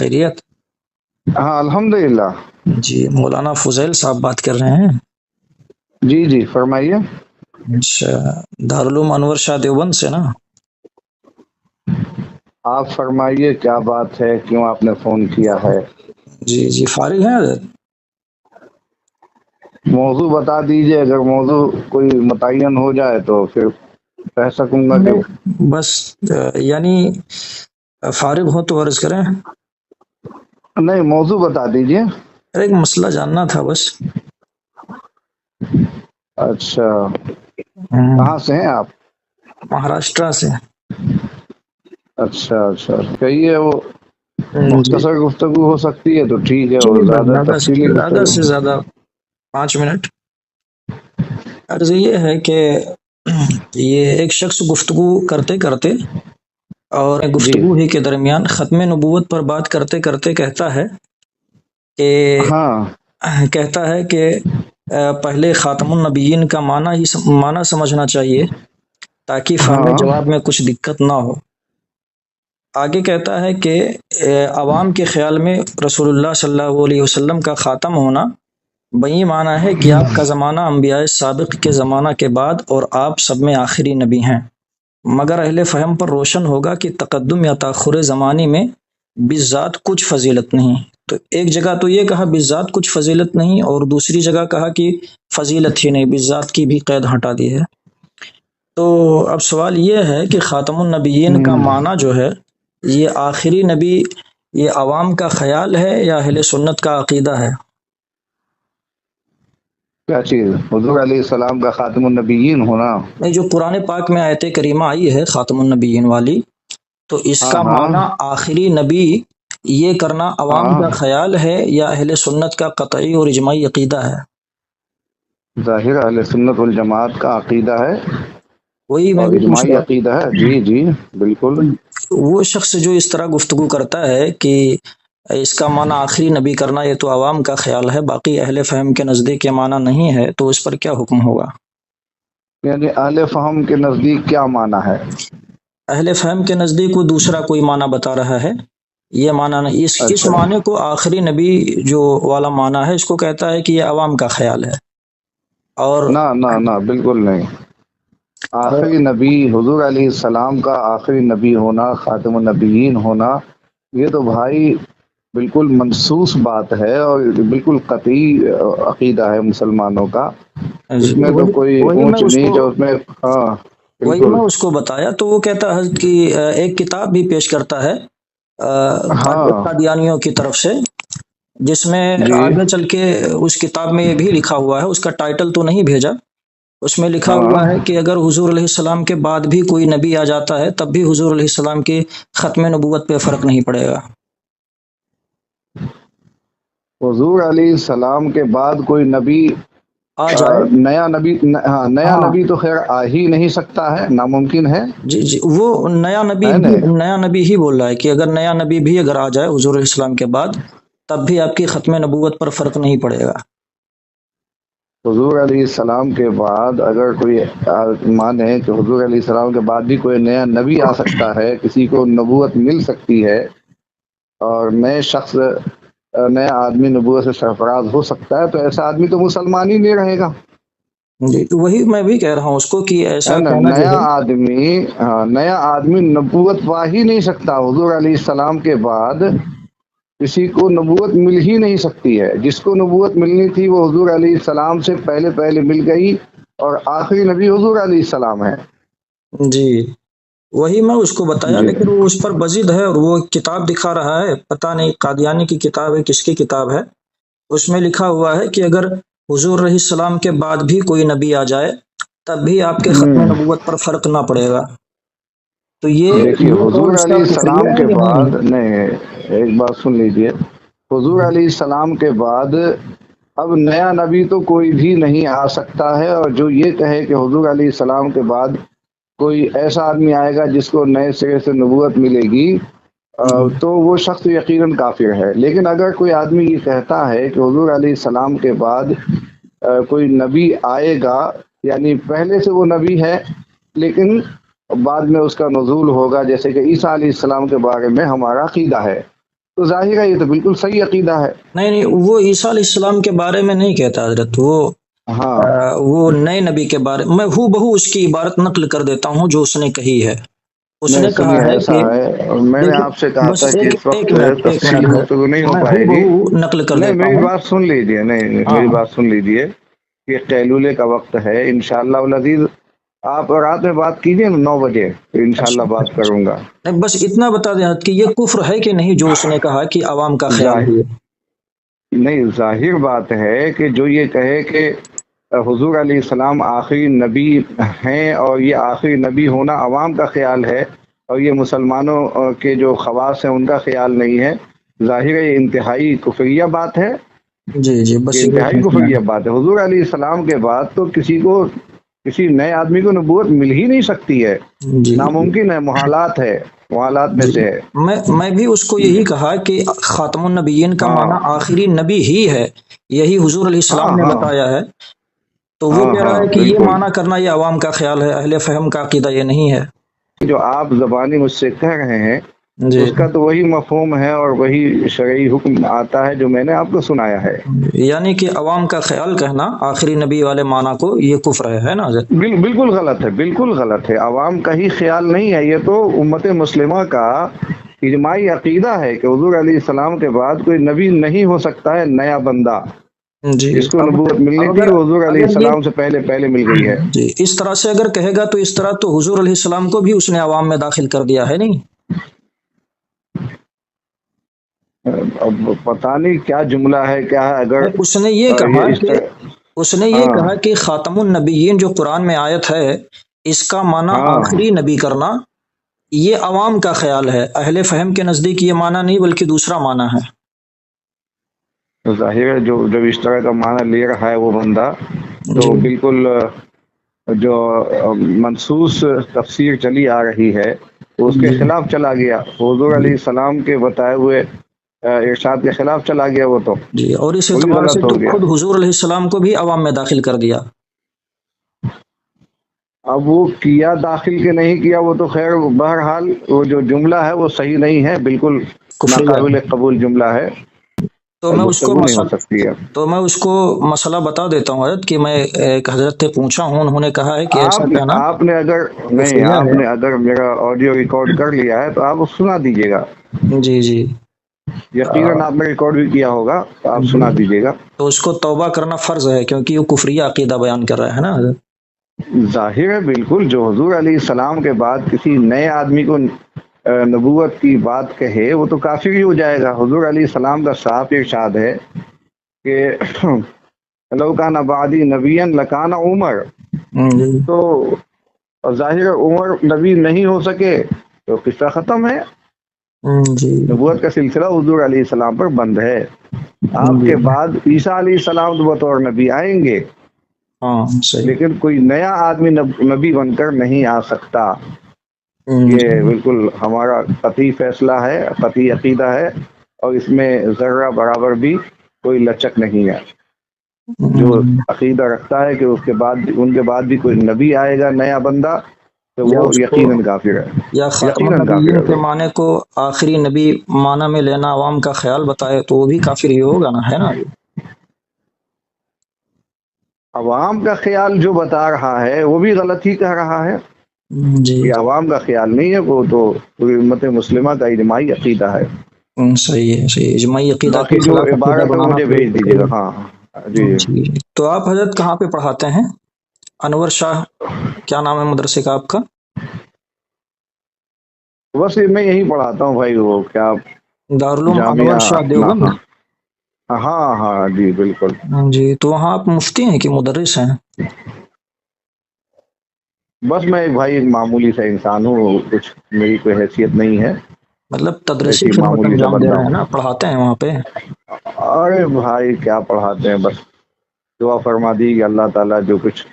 خیریت؟ ہاں الحمدللہ۔ جی مولانا فضیل صاحب بات کر رہے ہیں؟ جی جی فرمائیے۔ اچھا، دارالعلوم انور شاہ دیوبند سے نا؟ آپ فرمائیے کیا بات ہے، کیوں آپ نے فون کیا ہے؟ جی جی فارغ ہیں حضرت؟ موضوع بتا دیجئے، اگر موضوع کوئی متعین ہو جائے تو پھر کہہ سکوں گا کہ نہیں، بس یعنی فارغ ہو تو عرض کریں۔ نہیں، موضوع بتا دیجئے۔ ایک مسئلہ جاننا تھا بس۔ اچھا، کہاں سے ہیں آپ؟ مہاراشٹرا سے۔ اچھا اچھا، کہیے وہ جی مختصر گفتگو ہو سکتی ہے تو ٹھیک ہے، جی، اور بس زیادہ تفصیلی زیادہ گفتگو؟ سے زیادہ 5 منٹ۔ عرض یہ ہے کہ یہ ایک شخص گفتگو کرتے کرتے اور جی گفتگو ہی کے درمیان ختم نبوت پر بات کرتے کرتے کہتا ہے ہاں کہ پہلے خاتم النبیین کا معنی سمجھنا چاہیے تاکہ فہم ہاں جواب میں کچھ دقت نہ ہو۔ آگے کہتا ہے کہ عوام کے خیال میں رسول اللہ صلی اللہ علیہ وسلم کا خاتم ہونا بئی معنی ہے کہ آپ کا زمانہ انبیاء سابق کے زمانہ کے بعد اور آپ سب میں آخری نبی ہیں، مگر اہل فہم پر روشن ہوگا کہ تقدم یا تاخر زمانی میں بالذات کچھ فضیلت نہیں۔ تو ایک جگہ تو یہ کہا بالذات کچھ فضیلت نہیں، اور دوسری جگہ کہا کہ فضیلت ہی نہیں، بالذات کی بھی قید ہٹا دی ہے۔ تو اب سوال یہ ہے کہ خاتم النبیین کا معنی جو ہے، یہ آخری نبی، یہ عوام کا خیال ہے یا اہل سنت کا عقیدہ ہے؟ کیا چیز؟ حضور علیہ السلام کا خاتم النبیین ہونا؟ نہیں، جو قرآن پاک میں آیت کریمہ آئی ہے خاتم النبیین والی، تو اس ہاں کا ہاں معنی آخری نبی یہ کرنا عوام ہاں، کا خیال ہے یا اہل سنت کا قطعی اور اجماعی عقیدہ ہے؟ ظاہر اہل سنت والجماعت کا عقیدہ ہے وہی میں اور بھی پوچھ اجماعی رہا عقیدہ ہے۔ جی جی بالکل۔ ہوں۔ وہ شخص جو اس طرح گفتگو کرتا ہے کہ اس کا معنی آخری نبی کرنا، یہ تو عوام کا خیال ہے، باقی اہل فہم کے نزدیک یہ معنی نہیں ہے، تو اس پر کیا حکم ہوگا؟ یعنی اہل فہم کے نزدیک کیا معنی ہے؟ اہل فہم کے نزدیک وہ دوسرا کوئی معنی بتا رہا ہے، یہ معنی نہیں، اس اچھا، معنی کو آخری نبی جو والا معنی ہے اس کو کہتا ہے کہ یہ عوام کا خیال ہے۔ اور نہ نہ نہ، بالکل نہیں۔ آخری نبی حضور علیہ السلام کا آخری نبی ہونا، خاتم النبیین ہونا، یہ تو بھائی بالکل منسوس بات ہے اور بالکل قطعی عقیدہ ہے مسلمانوں کا۔ اس میں تو کوئی وہی میں اونچ اس کو نیچ اور اس میں، ہاں وہی بالکل، میں اس کو بتایا تو وہ کہتا ہے کہ ایک کتاب بھی پیش کرتا ہے ہاں قادیانیوں کی طرف سے، جس میں جی آگے چل کے اس کتاب میں یہ بھی لکھا ہوا ہے، اس کا ٹائٹل تو نہیں بھیجا، اس میں لکھا ہاں، ہوا ہے کہ اگر حضور علیہ السلام کے بعد بھی کوئی نبی آ جاتا ہے تب بھی حضور علیہ السلام کی ختم نبوت پہ فرق نہیں پڑے گا۔ حضور علیہ السلام کے بعد کوئی نبی، آ جائے، نیا نبی، ہاں نیا ہاں نبی تو خیر آ ہی نہیں سکتا ہے، ناممکن ہے، جی جی، وہ ہے نا؟ نیا نبی ہی بول رہا ہے کہ اگر نیا نبی بھی اگر آ جائے حضور علیہ السلام کے بعد تب بھی آپ کی ختم نبوت پر فرق نہیں پڑے گا۔ حضور علیہ السلام کے بعد اگر کوئی مانے کہ حضور علیہ السلام کے بعد بھی کوئی نیا نبی آ سکتا ہے، کسی کو نبوت مل سکتی ہے اور نئے شخص، نیا آدمی نبوت سے سرفراز ہو سکتا ہے، تو ایسا آدمی تو مسلمان ہی نہیں رہے گا، جی تو وہی میں بھی کہہ رہا ہوں اس کو کہ ہے ایسا نا؟ کہنا جو نیا ہے، آدمی، ہاں نیا آدمی نبوت پا ہی نہیں سکتا۔ حضور علیہ السلام کے بعد کسی کو نبوت مل ہی نہیں سکتی ہے، جس کو نبوت ملنی تھی وہ حضور علیہ السلام سے پہلے پہلے مل گئی، اور آخری نبی حضور علیہ السلام ہے۔ جی وہی میں اس کو بتایا، جی لیکن وہ اس پر بضد ہے، اور وہ کتاب دکھا رہا ہے، پتہ نہیں قادیانی کی کتاب ہے کس کی کتاب ہے، اس میں لکھا ہوا ہے کہ اگر حضور علیہ السلام کے بعد بھی کوئی نبی آ جائے تب بھی آپ کے ختم ہوں، نبوت پر فرق نہ پڑے گا۔ تو یہ دیکھیے قول حضور اس کا علیہ کفریہ السلام ہے کے یا نہیں بعد، نہیں ایک بات سن لیجئے، حضور علیہ السلام کے بعد اب نیا نبی تو کوئی بھی نہیں آ سکتا ہے، اور جو یہ کہے کہ حضور علیہ السلام کے بعد کوئی ایسا آدمی آئے گا جس کو نئے سرے سے نبوت ملے گی، ہے؟ تو وہ شخص یقیناً کافر ہے۔ لیکن اگر کوئی آدمی یہ کہتا ہے کہ حضور علیہ السلام کے بعد کوئی نبی آئے گا، یعنی پہلے سے وہ نبی ہے لیکن بعد میں اس کا نزول ہوگا، جیسے کہ عیسیٰ علیہ السلام کے بارے میں ہمارا عقیدہ ہے، تو ظاہر ہے یہ تو بالکل صحیح عقیدہ ہے. نہیں وہ عیسیٰ علیہ السلام کے بارے میں نہیں کہتا حضرت، ہاں وہ نئے نبی کے بارے میں ہو بہو اس کی عبارت نقل کر دیتا ہوں جو اس نے کہی ہے. اس نہیں نے کہا سنیے، ہے ایسا کہ ہے، اور میں نے دیکھیں، آپ سے کہا بس تھا کہ ایک اس وقت ایک منٹ تفصیلی حضرت، گفتگو نہیں ہو میں پائے ہو گی. بہو نقل کر نہیں دیتا میری ہوں. بات سن لیجئے، نہیں ہاں میری بات سن لیجئے کہ قیلولے کا وقت ہے انشاءاللہ العزیز. آپ رات میں بات کیجئے نا 9 بجے، تو انشاءاللہ اچھا بات کروں گا. نہیں، بس اتنا بتا دیں کہ یہ کفر ہے کہ نہیں جو اس نے کہا کہ عوام کا خیال ظاہر ہے. نہیں، ظاہر بات ہے کہ جو یہ کہے کہ حضور علیہ السلام آخری نبی ہیں اور یہ آخری نبی ہونا عوام کا خیال ہے اور یہ مسلمانوں کے جو خواص ہیں ان کا خیال نہیں ہے، ظاہر ہے یہ انتہائی کفریہ بات ہے. جی یہ بس یہ انتہائی پوچھنا کفریہ ہے. بات ہے. حضور علیہ السلام کے بعد تو کسی نئے آدمی کو نبوت مل ہی نہیں سکتی ہے، جی ناممکن ہے، محالات میں جی سے ہے. میں بھی اس کو یہی کہا کہ خاتم النبیین کا ہاں معنی آخری نبی ہی ہے، یہی حضور علیہ ہاں السلام نے ہاں بتایا ہے. تو وہ ہاں کہہ ہاں رہا ہے کہ یہ بالکل. معنی کرنا یہ عوام کا خیال ہے، اہل فہم کا عقیدہ یہ نہیں ہے. جو آپ زبانی مجھ سے کہہ رہے ہیں جی اس کا تو وہی مفہوم ہے اور وہی شرعی حکم آتا ہے جو میں نے آپ کو سنایا ہے. یعنی کہ عوام کا خیال کہنا آخری نبی والے معنی کو یہ کفر ہے نا حضرت؟ بالکل غلط ہے، بالکل غلط ہے. عوام کا ہی خیال نہیں ہے، یہ تو امت مسلمہ کا اجماعی عقیدہ ہے کہ حضور علیہ السلام کے بعد کوئی نبی نہیں ہو سکتا ہے نیا بندہ. جی جس کو اب نبوت اب ملنی تھی اگر وہ حضور علیہ اگر یہ السلام سے پہلے مل گئی ہے. جی اس طرح سے اگر کہے گا تو اس طرح تو حضور علیہ السلام کو بھی اس نے عوام میں داخل کر دیا ہے نہیں؟ اب پتہ نہیں کیا جملہ ہے کیا ہے، اگر اس نے یہ کہا یہ اس کہ طرح. اس نے یہ ہاں کہا کہ خاتم النبیین جو قرآن میں آیت ہے اس کا معنی ہاں آخری نبی کرنا یہ عوام کا خیال ہے، اہل فہم کے نزدیک یہ معنی نہیں بلکہ دوسرا معنی ہے. ظاہر ہے جو جب اس طرح کا معنی لے رہا ہے وہ بندہ تو جی بالکل جو منصوص تفسیر چلی آ رہی ہے وہ اس کے جی خلاف چلا گیا. حضور جی علیہ السلام کے بتائے ہوئے ارشاد کے خلاف چلا گیا وہ تو جی اور اس وہی اعتبار سے غلط تو ہو گیا. خود حضور علیہ السلام کو بھی عوام میں داخل کر دیا. اب وہ کیا داخل کے نہیں کیا وہ تو خیر بہرحال وہ جو جملہ ہے وہ صحیح نہیں ہے، بالکل کفریہ ہے. ناقابل قبول جملہ ہے تو اور میں اس کو گفتگو نہیں ہو سکتی ہے. مسئلہ بتا دیتا ہوں حضرت کہ میں ایک حضرت سے پوچھا ہوں، انہوں نے کہا ہے کہ ایسا کہنا آپ نے اگر نہیں کفریہ آپ ہے. نے اگر میرا آڈیو ریکارڈ کر لیا ہے تو آپ سنا دیجیے گا. جی جی یقیناً آپ نے ریکارڈ بھی کیا ہوگا تو آپ جی سنا دیجیے گا. تو اس کو توبہ کرنا فرض ہے کیونکہ وہ کفریہ عقیدہ بیان کر رہا ہے نا حضرت؟ ظاہر ہے بالکل جو حضور علیہ السلام کے بعد کسی نئے آدمی کو نبوت کی بات کہے وہ تو کافر ہی ہو جائے گا. حضور علیہ السلام کا صاف ارشاد ہے کہ لو کان بعدی نبیا لکان عمر. جی تو ظاہر عمر نبی نہیں ہو سکے تو قصہ ختم ہے. جی نبوت کا سلسلہ حضور علیہ السلام پر بند ہے. آپ جی کے بعد عیسیٰ علیہ السلام بطور نبی آئیں گے ہاں صحیح. لیکن کوئی نیا آدمی نبی بن کر نہیں آ سکتا. یہ جی بالکل ہمارا قطعی فیصلہ ہے، قطعی عقیدہ ہے اور اس میں ذرہ برابر بھی کوئی لچک نہیں ہے. جو عقیدہ رکھتا ہے کہ ان کے بعد بھی کوئی نبی آئے گا نیا بندہ تو یا وہ اس کو یقیناً کافر ہے، یا خاتم یقیناً کافر النبیین ہے کے وہ. معنی کو آخری نبی معنی میں لینا عوام کا خیال بتائے تو وہ بھی کافر ہی ہوگا نا، ہے نا؟ عوام کا خیال جو بتا رہا ہے وہ بھی غلط ہی کہہ رہا ہے. جی یہ عوام کا خیال نہیں ہے، وہ تو پوری امت مسلمہ کا اجماعی عقیدہ ہے. صحیح ہے، صحیح اجماعی عقیدہ کے باقی جو خلاف عقیدہ عبارت ہے بنانا مجھے پھر بھیج دیجیے گا. ہاں جی. جی. تو آپ حضرت کہاں پہ پڑھاتے ہیں؟ انور شاہ کیا نام ہے مدرسے کا آپ کا؟ بس میں یہی پڑھاتا ہوں بھائی، وہ کیا دارالعلوم انور جامعہ شاہ اپنا. دیوبند. ہاں ہاں جی بالکل. جی تو وہاں آپ مفتی ہیں کہ مدرس ہیں؟ بس میں بھائی ایک معمولی سا انسان ہوں، کچھ میری کوئی حیثیت نہیں ہے، مطلب تدریسی ایسی خدمت معمولی سا انجام دے بندہ رہے ہیں ہوں. نا، پڑھاتے ہیں وہاں پہ؟ ارے بھائی کیا پڑھاتے ہیں، بس دعا فرما دی کہ اللہ تعالیٰ جو کچھ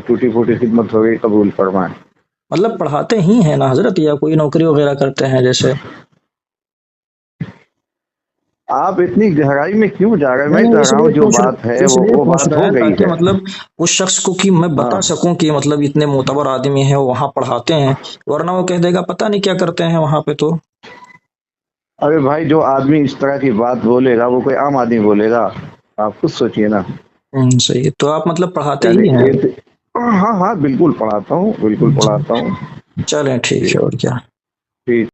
ٹوٹی پھوٹی خدمت ہو گئی قبول فرمائیں. مطلب پڑھاتے ہی ہیں نا حضرت یا کوئی نوکری وغیرہ کرتے ہیں جیسے؟ آپ اتنی گہرائی میں کیوں جا رہے ہیں؟ میں نہیں کہہ اس رہا لیے ہوں جو پوچھ بات ہے اس لیے وہ پوچھ بات رہے ہو ہیں گئی تاکہ ہے. مطلب اس شخص کو کہ میں ہاں بتا سکوں کہ مطلب اتنے معتبر آدمی ہیں وہاں پڑھاتے ہیں، ورنہ وہ کہہ دے گا پتہ نہیں کیا کرتے ہیں وہاں پہ. تو ارے بھائی جو آدمی اس طرح کی بات بولے گا وہ کوئی عام آدمی بولے گا؟ آپ خود سوچئے نا. صحیح ہے. تو آپ مطلب پڑھاتے یعنی ہی ہیں؟ ہاں ہاں بالکل پڑھاتا ہوں، بالکل پڑھاتا ہوں. چلیں ٹھیک ہے، اور کیا. ٹھیک.